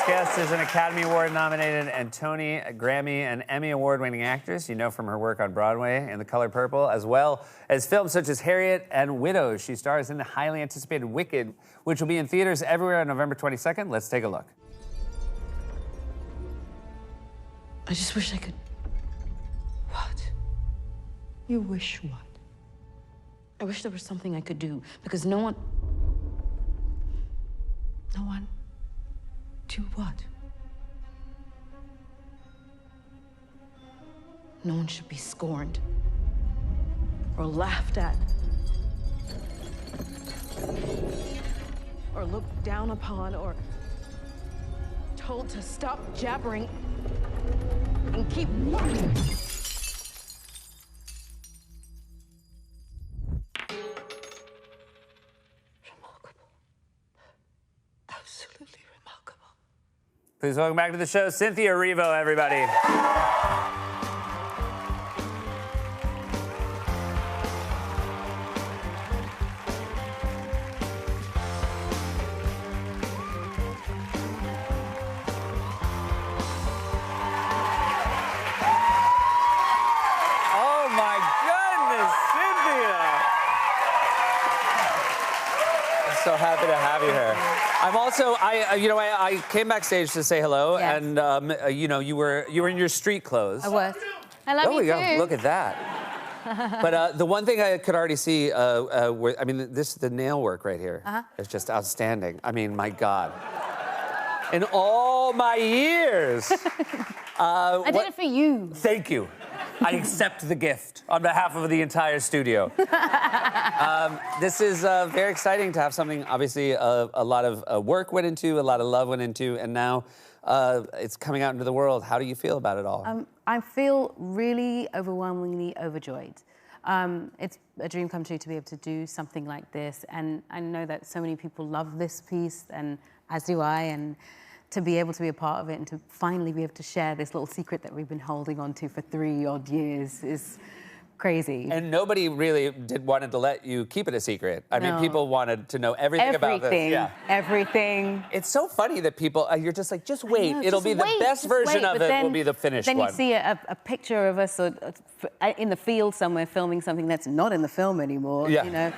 next guest is an Academy Award-nominated and Tony, Grammy, and Emmy Award-winning actress you know from her work on Broadway in The Color Purple, as well as films such as Harriet and Widows. She stars in the highly anticipated Wicked, which will be in theaters everywhere on November 22nd. Let's take a look. I just wish I could... What? You wish what? I wish there was something I could do, because no one... No one? Do what? No one should be scorned or laughed at or looked down upon or told to stop jabbering and keep walking. Remarkable. Absolutely remarkable. Please welcome back to the show, Cynthia Erivo, everybody. Oh my goodness, Cynthia! I'm so happy to have you here. I'm also, I came backstage to say hello, Yes. and you were in your street clothes. I was. I love Oh, you too. look at that. But the one thing I could already see, the nail work right here is just outstanding. I mean, my God. In all my years. I did it for you. Thank you. I accept the gift on behalf of the entire studio. This is very exciting to have something, obviously, a lot of work went into, a lot of love went into, and now it's coming out into the world. How do you feel about it all? I feel really overwhelmingly overjoyed. It's a dream come true to be able to do something like this, and I know that so many people love this piece, and as do I, and to be able to be a part of it and to finally be able to share this little secret that we've been holding on to for 3-odd years is crazy. And nobody really wanted to let you keep it a secret. I mean, people wanted to know everything about this. Yeah. Everything. It's so funny that people, you're just like, just wait. It'll be the best version of it will be the finished one. Then you see a picture of us in the field somewhere filming something that's not in the film anymore, Yeah. you know.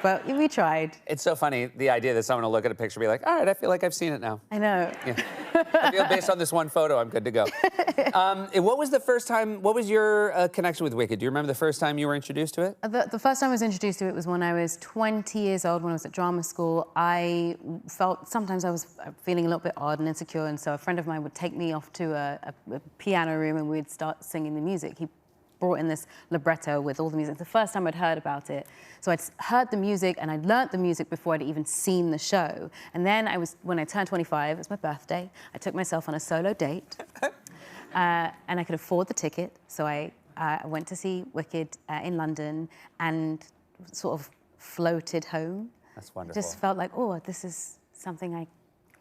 But we tried. It's so funny, the idea that someone will look at a picture and be like, all right, I feel like I've seen it now. I know. Yeah. I feel based on this one photo, I'm good to go. What was the first time, what was your connection with Wicked? Do you remember the first time you were introduced to it? The first time I was introduced to it was when I was 20 years old, when I was at drama school. I felt sometimes I was feeling a little bit odd and insecure, and so a friend of mine would take me off to a piano room and we'd start singing the music. He brought in this libretto with all the music. The first time I'd heard about it. So I'd heard the music and I'd learnt the music before I'd even seen the show. And then when I turned 25, it was my birthday, I took myself on a solo date and I could afford the ticket. So I went to see Wicked in London and sort of floated home. That's wonderful. Just felt like, oh, this is something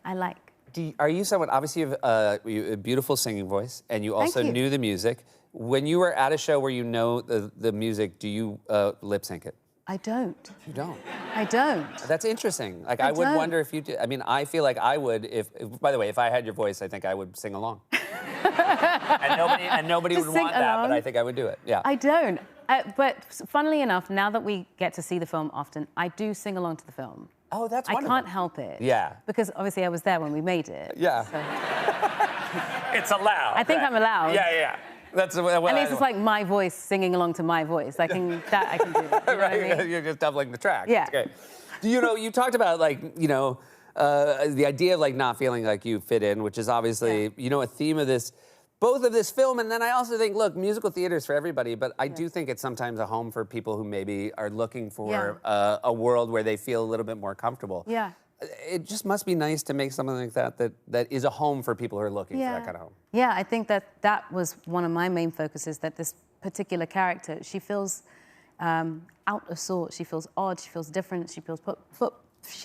I like. Are you someone, obviously you have a beautiful singing voice and you also knew the music. When you were at a show where you know the music, do you lip sync it? I don't. You don't? I don't. That's interesting. Like, I would wonder if you did. I mean, I feel like I would if by the way, if I had your voice, I think I would sing along. and nobody would want that, but I think I would do it. Yeah. I don't. But funnily enough, now that we get to see the film often, I do sing along to the film. Oh, that's wonderful. I can't help it. Yeah. Because obviously I was there when we made it. Yeah. So. It's allowed. I think I'm allowed. Yeah. That's what at least it's like my voice singing along to my voice. I can do. You know what I mean? You're just doubling the track. Yeah. That's great. You talked about the idea of like not feeling like you fit in, which is obviously a theme of this, both of this film, and then I also think, look, musical theater is for everybody, but I do think it's sometimes a home for people who maybe are looking for a world where they feel a little bit more comfortable. Yeah. It just must be nice to make something like that is a home for people who are looking for that kind of home. Yeah, I think that was one of my main focuses, that this particular character, she feels out of sorts, she feels odd, she feels different, she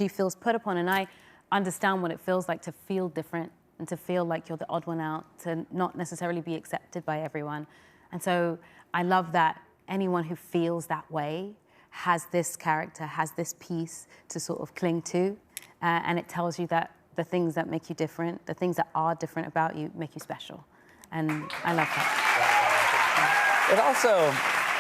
feels put upon, and I understand what it feels like to feel different and to feel like you're the odd one out, to not necessarily be accepted by everyone. And so I love that anyone who feels that way has this character, has this piece to sort of cling to. And it tells you that the things that make you different, the things that are different about you make you special. And I love that. It also,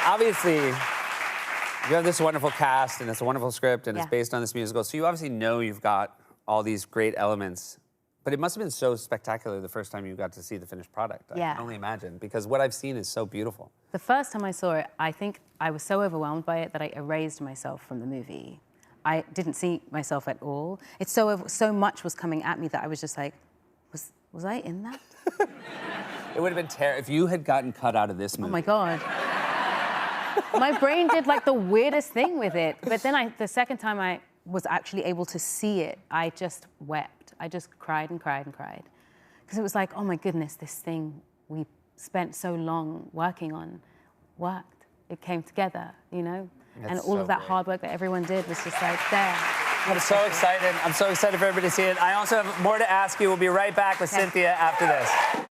obviously, you have this wonderful cast and it's a wonderful script and it's Yeah. based on this musical. So you obviously know you've got all these great elements. But it must have been so spectacular the first time you got to see the finished product. I Yeah. can only imagine, because what I've seen is so beautiful. The first time I saw it, I think I was so overwhelmed by it that I erased myself from the movie. I didn't see myself at all. It's so much was coming at me that I was just like, was I in that? It would have been terrible if you had gotten cut out of this movie. Oh my God. My brain did like the weirdest thing with it. But then the second time I was actually able to see it, I just wept. I just cried and cried and cried. Because it was like, oh my goodness, this thing we spent so long working on worked. It came together, you know? That's and all so of that great. hard work that everyone did was just like there. I'm so excited. I'm so excited for everybody to see it. I also have more to ask you. We'll be right back with Okay. Cynthia after this.